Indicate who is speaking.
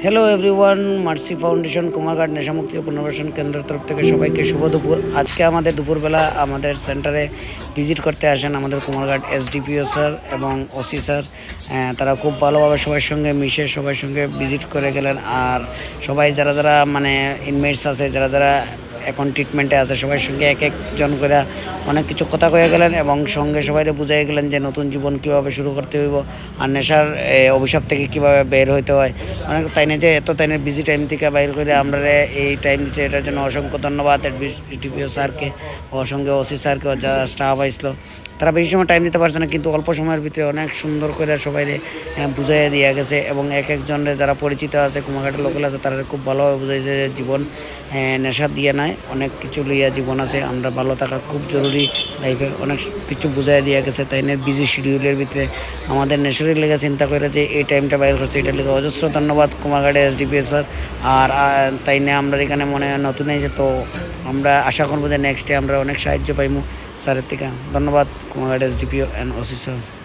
Speaker 1: Hello everyone, Mercy Foundation Kumarghat নেশামুক্তি ও পুনর্বাসন কেন্দ্রের তরফ থেকে সবাইকে শুভ দুপুর। আজকে আমাদের দুপুরবেলা আমাদের সেন্টারে ভিজিট করতে আসেন আমাদের কুমারঘাট এসডিপিও স্যার এবং ওসি স্যার। তারা খুব ভালোভাবে সবার সঙ্গে মিশে সবার সঙ্গে ভিজিট করে গেলেন। আর সবাই যারা যারা মানে ইনমেটস আছে, যারা যারা এখন ট্রিটমেন্টে আছে, সবার সঙ্গে এক একজন করে অনেক কিছু কথা কয়ে গেলেন এবং সঙ্গে সবাইকে বুঝাই গেলেন যে নতুন জীবন কীভাবে শুরু করতে হইব আর নেশার অভিশাপ থেকে কীভাবে বের হইতে হয়। অনেক তাইনে যে এত তাইনের বিজি টাইম থেকে বাইর করে আমরা এই টাইম দিচ্ছে, এটার জন্য অসংখ্য ধন্যবাদ ডিপিও স্যারকে ও সঙ্গে ওসি স্যারকে, যারা স্টাফ আসলো। তারা বেশি সময় টাইম দিতে পারছে না, কিন্তু অল্প সময়ের ভিতরে অনেক সুন্দর করে সবাই বুঝাইয়া দিয়ে গেছে এবং এক একজনের যারা পরিচিত আছে, কুমারঘাটের লোকাল আছে, তারা খুব ভালোভাবে বুঝাইছে যে জীবন নেশা দিয়ে নাই, অনেক কিছু লইয়া জীবন আছে, আমরা ভালো থাকা খুব জরুরি লাইফে, অনেক কিছু বুঝাই দিয়ে গেছে। তাই বিজি শিডিউলের ভিতরে আমাদের নেশারের লেগে চিন্তা করে যে এই টাইমটা বাইর করছে, এটার লেগে অজস্র ধন্যবাদ কুমারঘাটে এসডিপিও স্যার। আর তাই নিয়ে আমরা এখানে মনে হয় নতুন হয়েছে, তো আমরা আশা করবো যে নেক্সট ডে আমরা অনেক সাহায্য পাইমু স্যারের থেকে। ধন্যবাদ Kumarghat SDPO and OC sir.